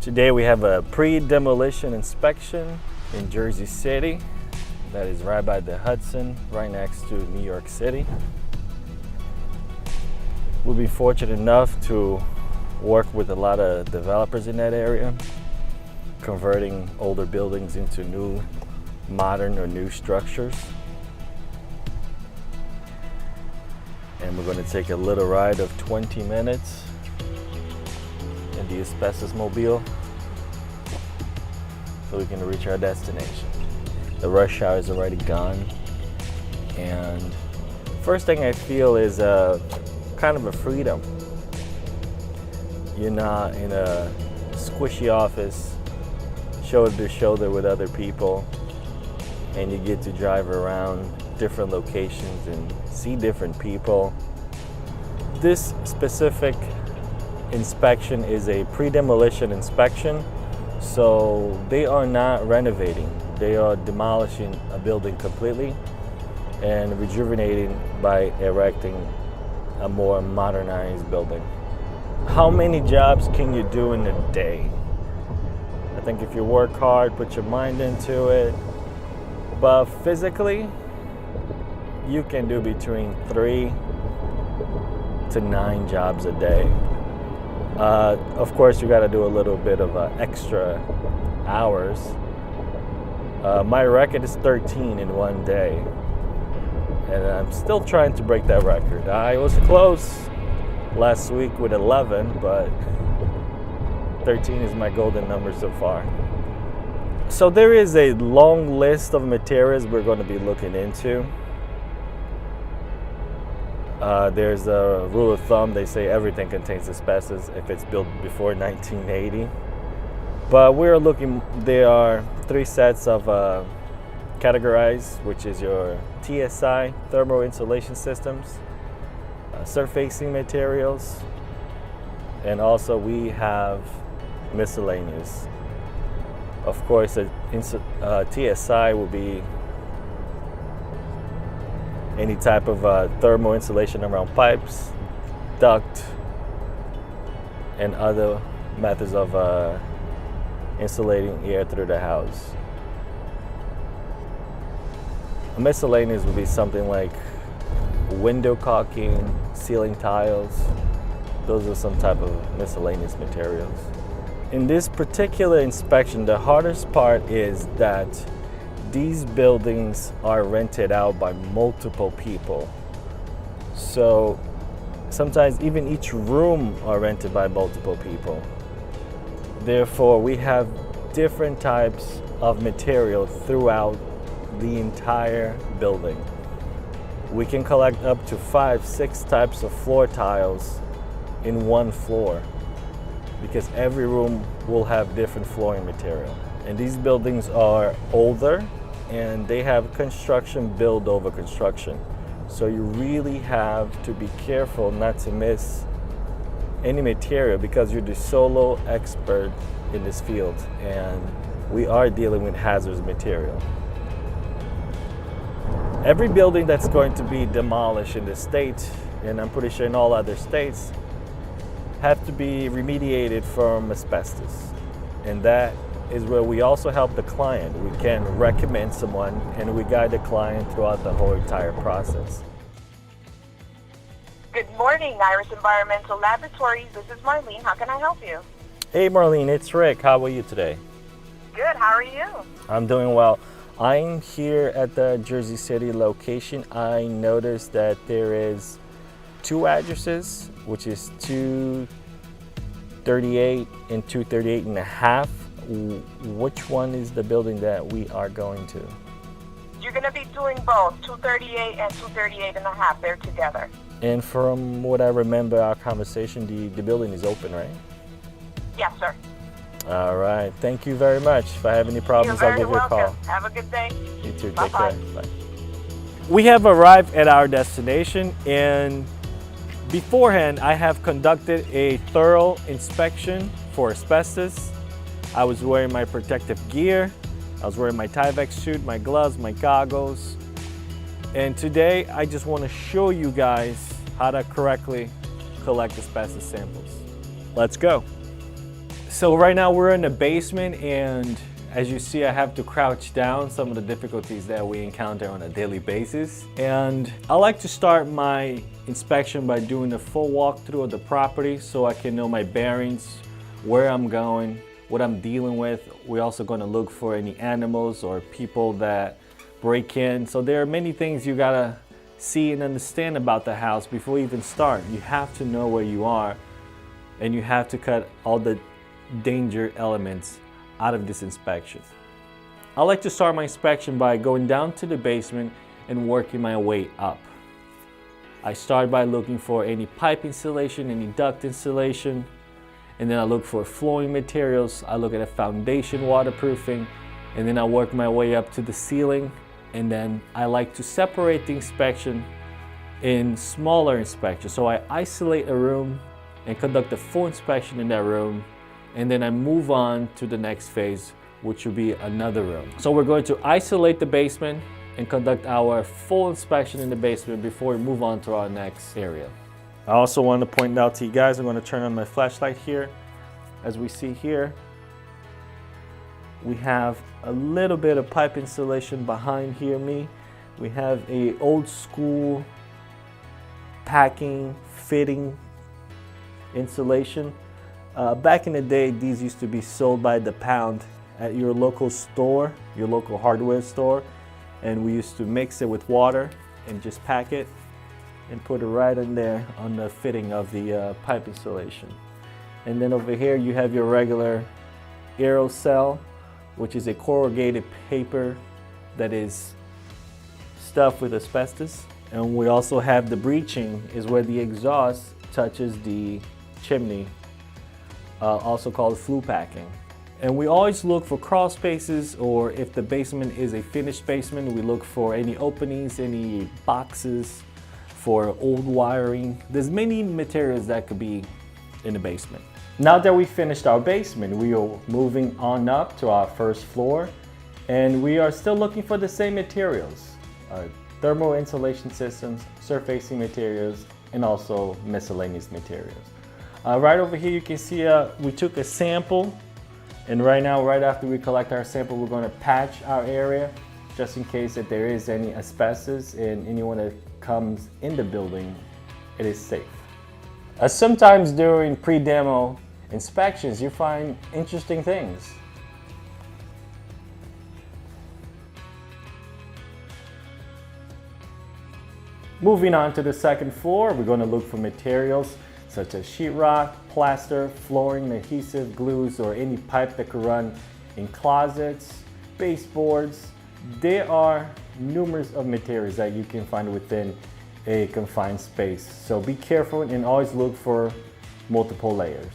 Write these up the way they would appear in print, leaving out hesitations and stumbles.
Today we have a pre-demolition inspection in Jersey City. That is right by the Hudson, right next to New York City. We'll be fortunate enough to work with a lot of developers in that area, converting older buildings into new, modern or new structures. And we're going to take a little ride of 20 minutes in the Asbestos mobile so we can reach our destination. The rush hour is already gone, and first thing I feel is kind of a freedom. You're not in a squishy office, shoulder to shoulder with other people, and you get to drive around different locations and see different people. This specific inspection is a pre-demolition inspection, so they are not renovating. They are demolishing a building completely and rejuvenating by erecting a more modernized building. How many jobs can you do in a day? I think if you work hard, put your mind into it, but physically, you can do between 3 to 9 jobs a day. Of course, you got to do a little bit of extra hours. My record is 13 in one day, and I'm still trying to break that record. I was close last week with 11, but 13 is my golden number so far. So there is a long list of materials we're going to be looking into. There's a rule of thumb. They say everything contains asbestos if it's built before 1980. But we're looking, there are 3 sets of categorized, which is your TSI, thermal insulation systems, surfacing materials, and also we have miscellaneous. Of course, TSI will be any type of thermal insulation around pipes, duct, and other methods of insulating air through the house. A miscellaneous would be something like window caulking, ceiling tiles. Those are some type of miscellaneous materials. In this particular inspection, the hardest part is that these buildings are rented out by multiple people. So sometimes even each room are rented by multiple people. Therefore, we have different types of material throughout the entire building. We can collect up to 5-6 types of floor tiles in one floor, because every room will have different flooring material. And these buildings are older, and they have construction build over construction. So you really have to be careful not to miss any material, because you're the solo expert in this field, and we are dealing with hazardous material. Every building that's going to be demolished in the state, and I'm pretty sure in all other states, have to be remediated from asbestos. And that is where we also help the client. We can recommend someone, and we guide the client throughout the whole entire process. Good morning, Iris Environmental Laboratories. This is Marlene. How can I help you? Hey Marlene, it's Rick. How are you today? Good. How are you? I'm doing well. I'm here at the Jersey City location. I noticed that there is 2 addresses, which is 238 and 238 and a half. Which one is the building that we are going to? You're going to be doing both, 238 and 238 and a half. They're together. And from what I remember our conversation, the building is open, right? Yes, sir. All right. Thank you very much. If I have any problems, I'll give you a call. Have a good day. You too. Bye-bye. Take care. Bye. We have arrived at our destination, and beforehand, I have conducted a thorough inspection for asbestos. I was wearing my protective gear. I was wearing my Tyvek suit, my gloves, my goggles. And today, I just want to show you guys how to correctly collect asbestos samples. Let's go. So right now we're in the basement, and as you see, I have to crouch down, some of the difficulties that we encounter on a daily basis. And I like to start my inspection by doing a full walkthrough of the property so I can know my bearings, where I'm going, what I'm dealing with. We're also going to look for any animals or people that break in. So there are many things you gotta see and understand about the house before you even start. You have to know where you are, and you have to cut all the danger elements out of this inspection. I like to start my inspection by going down to the basement and working my way up. I start by looking for any pipe insulation, any duct insulation, and then I look for flooring materials. I look at a foundation waterproofing, and then I work my way up to the ceiling. And then I like to separate the inspection in smaller inspections. So I isolate a room and conduct a full inspection in that room, and then I move on to the next phase, which will be another room. So we're going to isolate the basement and conduct our full inspection in the basement before we move on to our next area. I also want to point out to you guys, I'm going to turn on my flashlight here. As we see here, we have a little bit of pipe insulation behind here me. We have a old school packing, fitting insulation. Back in the day, these used to be sold by the pound at your local store, your local hardware store. And we used to mix it with water and just pack it and put it right in there on the fitting of the pipe insulation. And then over here, you have your regular aerosol, which is a corrugated paper that is stuffed with asbestos. And we also have the breeching, is where the exhaust touches the chimney, also called flue packing. And we always look for crawl spaces, or if the basement is a finished basement, we look for any openings, any boxes for old wiring. There's many materials that could be in the basement. Now that we finished our basement, we are moving on up to our first floor, and we are still looking for the same materials, thermal insulation systems, surfacing materials, and also miscellaneous materials. Right over here you can see we took a sample, and right now, right after we collect our sample, we're going to patch our area just in case that there is any asbestos and anyone that comes in the building, it is safe. Sometimes during pre-demo inspections, you find interesting things. Moving on to the second floor, we're going to look for materials such as sheetrock, plaster, flooring, adhesive, glues, or any pipe that could run in closets, baseboards. There are numerous of materials that you can find within a confined space. So be careful and always look for multiple layers.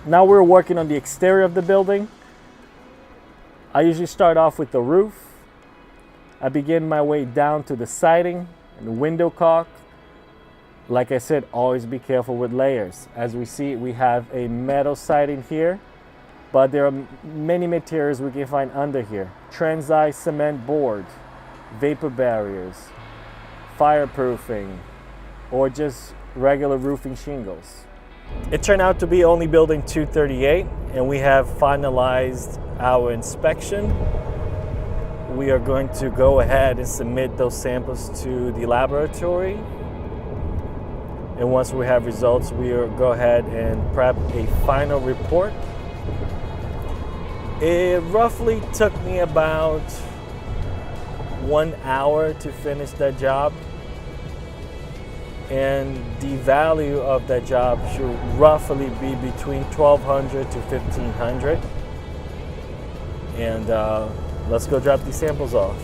Now we're working on the exterior of the building. I usually start off with the roof. I begin my way down to the siding and the window caulk. Like I said, always be careful with layers. As we see, we have a metal siding here, but there are many materials we can find under here. Transite cement board, vapor barriers, fireproofing, or just regular roofing shingles. It turned out to be only building 238, and we have finalized our inspection. We are going to go ahead and submit those samples to the laboratory. And once we have results, we will go ahead and prep a final report. It roughly took me about 1 hour to finish that job. And the value of that job should roughly be between $1,200 to $1,500. And let's go drop these samples off.